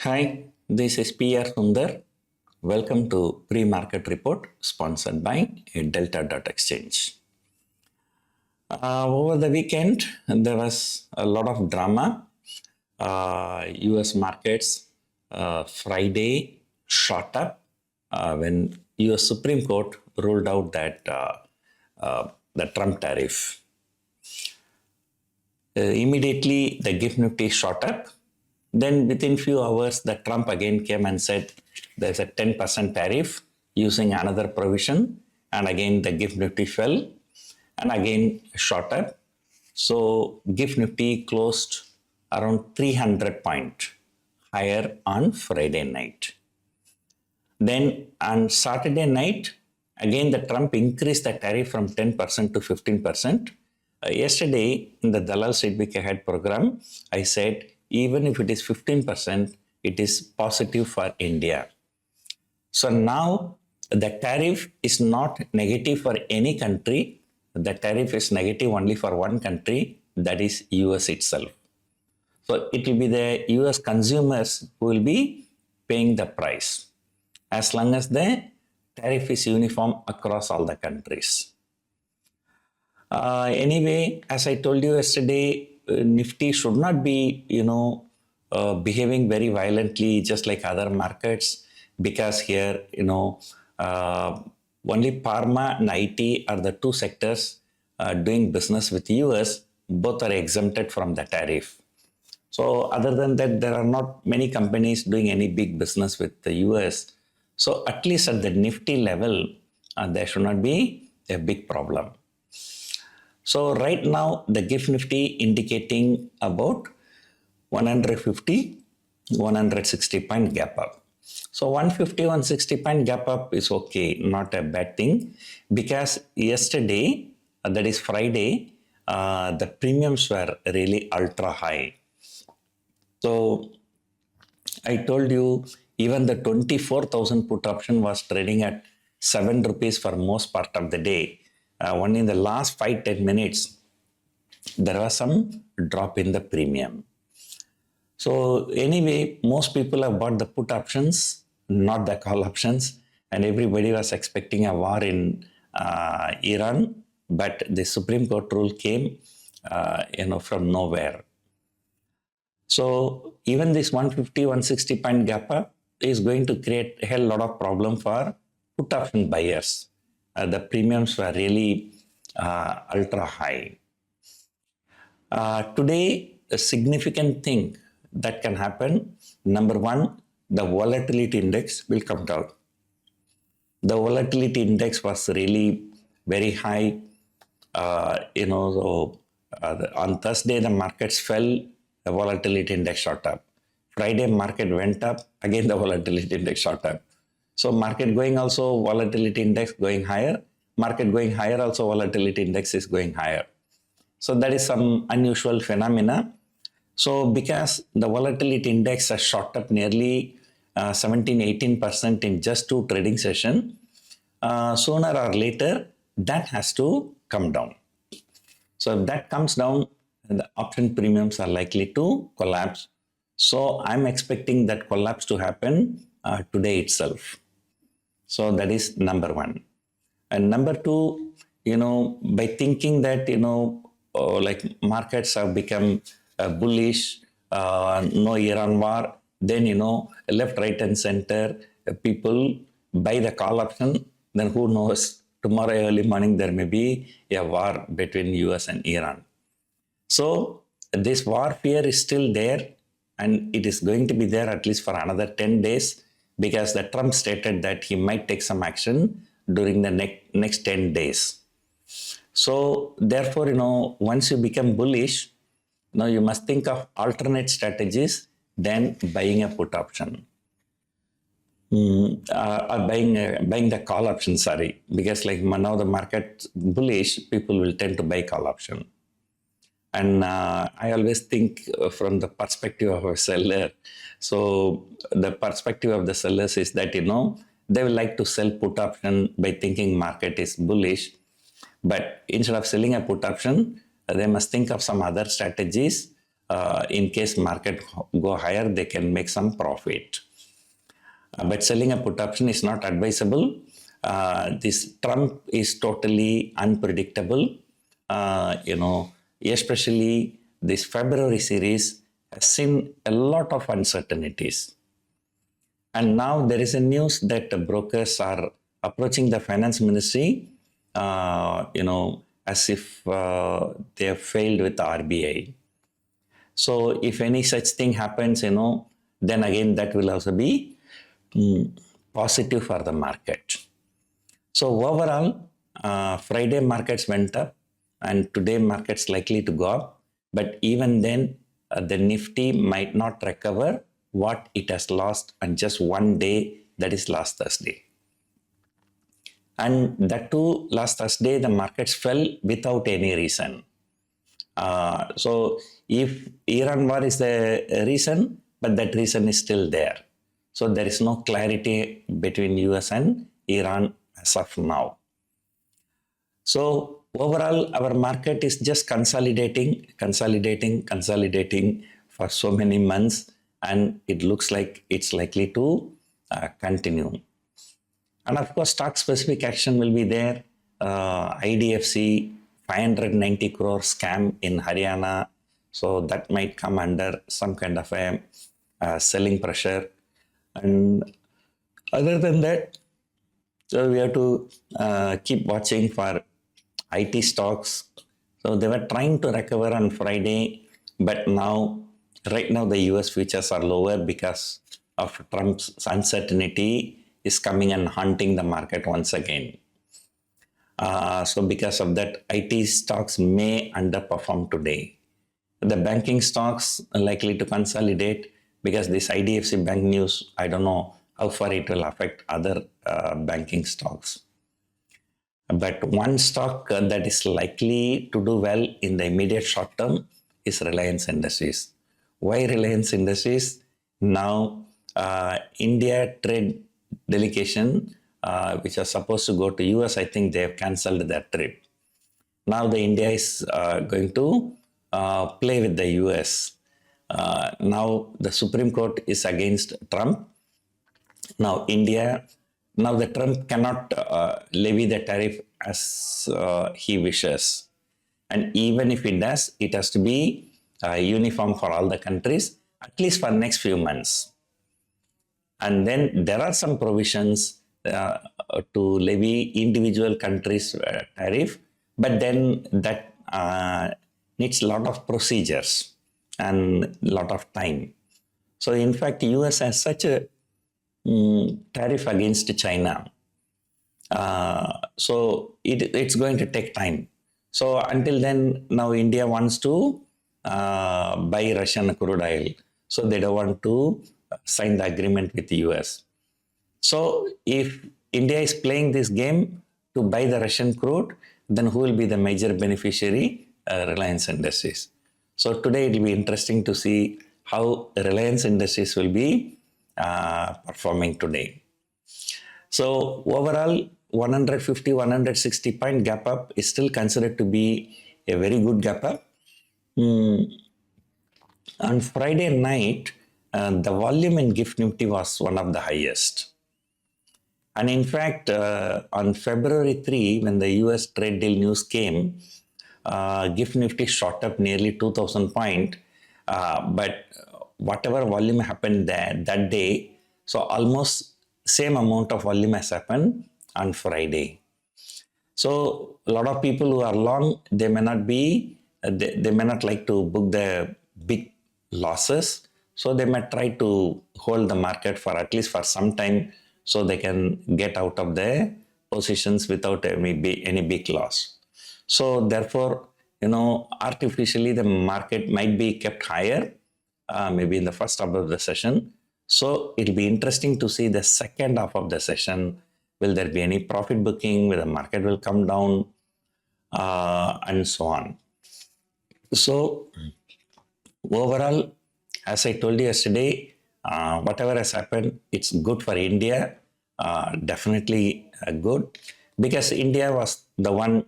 Hi, this is PR Sundar. Welcome to Pre-Market Report sponsored by Delta.Exchange. Over the weekend, there was a lot of drama. US markets Friday shot up when US Supreme Court ruled out that the Trump tariff. Immediately, the GIFT Nifty shot up. Then within few hours, the Trump again came and said there's a 10% tariff using another provision. And again, the GIFT Nifty fell and again shot up. So GIFT Nifty closed around 300 points higher on Friday night. Then on Saturday night, again the Trump increased the tariff from 10% to 15%. Yesterday in the Dalal Street Week Ahead program, I said even if it is 15%, it is positive for India. So now the tariff is not negative for any country. The tariff is negative only for one country, that is US itself. So it will be the US consumers who will be paying the price as long as the tariff is uniform across all the countries. Anyway, as I told you yesterday, Nifty should not be, behaving very violently just like other markets, because here, only Pharma and IT are the two sectors doing business with US. Both are exempted from the tariff. So other than that, there are not many companies doing any big business with the US. So at least at the Nifty level, there should not be a big problem. So right now, the GIFT Nifty indicating about 150, 160 point gap up. So 150, 160 point gap up is okay, not a bad thing, because yesterday, that is Friday, the premiums were really ultra high. So I told you, even the 24,000 put option was trading at 7 rupees for most part of the day. Only in the last 5-10 minutes, there was some drop in the premium. So anyway, most people have bought the put options, not the call options, and everybody was expecting a war in Iran, but the Supreme Court rule came, from nowhere. So even this 150, 160 point gap up is going to create a hell lot of problem for put option buyers. The premiums were really ultra high. Today, a significant thing that can happen, number one, the volatility index will come down. The volatility index was really very high. On Thursday, the markets fell, the volatility index shot up. Friday, market went up, again the volatility index shot up. So market going also, volatility index going higher. Market going higher also, volatility index is going higher. So that is some unusual phenomena. So because the volatility index has shot up nearly 17-18% in just 2 trading sessions, sooner or later that has to come down. So if that comes down, the option premiums are likely to collapse. So I'm expecting that collapse to happen today itself. So that is number one. And number two, by thinking that, like markets have become bullish, no Iran war, then, left, right and center, people buy the call option, then who knows, tomorrow early morning there may be a war between US and Iran. So this war fear is still there, and it is going to be there at least for another 10 days, because the Trump stated that he might take some action during the next 10 days. So therefore, once you become bullish, you must think of alternate strategies than buying a put option. Or buying the call option, because like now the market bullish, people will tend to buy call option. And I always think from the perspective of a seller. So the perspective of the sellers is that, they will like to sell put option by thinking market is bullish. But instead of selling a put option, they must think of some other strategies in case market go higher, they can make some profit. But selling a put option is not advisable. This Trump is totally unpredictable. Especially this February series has seen a lot of uncertainties. And now there is a news that the brokers are approaching the finance ministry, as if they have failed with the RBI. So if any such thing happens, then again that will also be positive for the market. So overall, Friday markets went up and today markets likely to go up. But even then, the Nifty might not recover what it has lost on just one day, that is last Thursday. And that too, last Thursday, the markets fell without any reason. So if Iran war is the reason, but that reason is still there. So there is no clarity between US and Iran as of now. So overall, our market is just consolidating for so many months, and it looks like it's likely to continue. And of course, stock-specific action will be there. IDFC, 590 crore scam in Haryana. So that might come under some kind of a selling pressure. And other than that, so we have to keep watching for IT stocks. So they were trying to recover on Friday, but right now the US futures are lower because of Trump's uncertainty is coming and haunting the market once again. So because of that, IT stocks may underperform today. The banking stocks are likely to consolidate because this IDFC Bank news, I don't know how far it will affect other banking stocks. But one stock that is likely to do well in the immediate short term is Reliance Industries. Why Reliance Industries? Now, India trade delegation, which are supposed to go to US, I think they have cancelled their trip. Now the India is going to play with the US. Now the Supreme Court is against Trump. Now the Trump cannot levy the tariff as he wishes. And even if it does, it has to be uniform for all the countries, at least for next few months. And then there are some provisions to levy individual countries' tariff, but then that needs a lot of procedures and a lot of time. So in fact, US has such a tariff against China. So it's going to take time. So until then, now India wants to buy Russian crude oil. So they don't want to sign the agreement with the US. So if India is playing this game to buy the Russian crude, then who will be the major beneficiary? Reliance Industries. So today it will be interesting to see how Reliance Industries will be performing today. So overall, 150, 160 point gap up is still considered to be a very good gap up. On Friday night, the volume in GIFT Nifty was one of the highest. And in fact, on February 3, when the US trade deal news came, GIFT Nifty shot up nearly 2,000 points. But whatever volume happened that day, so almost same amount of volume has happened on Friday. So a lot of people who are long, they may not like to book the big losses. So they might try to hold the market for at least for some time so they can get out of their positions without any big loss. So therefore, artificially the market might be kept higher, maybe in the first half of the session. So it'll be interesting to see the second half of the session. Will there be any profit booking? Will the market will come down? And so on. So overall, as I told you yesterday, whatever has happened, it's good for India. Definitely good, because India was the one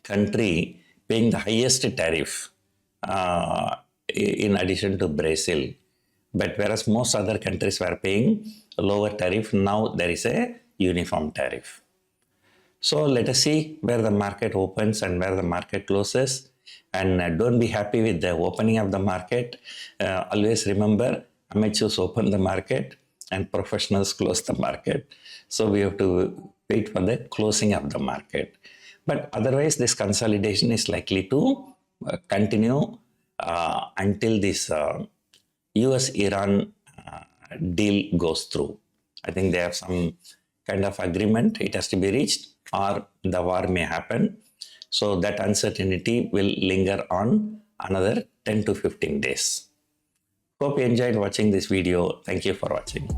country paying the highest tariff in addition to Brazil. But whereas most other countries were paying lower tariff, now there is a uniform tariff. So let us see where the market opens and where the market closes. And don't be happy with the opening of the market. Always remember, amateurs open the market and professionals close the market. So we have to wait for the closing of the market. But otherwise, this consolidation is likely to continue until this US-Iran deal goes through. I think they have some kind of agreement. It has to be reached, or the war may happen. So that uncertainty will linger on another 10 to 15 days. Hope you enjoyed watching this video. Thank you for watching.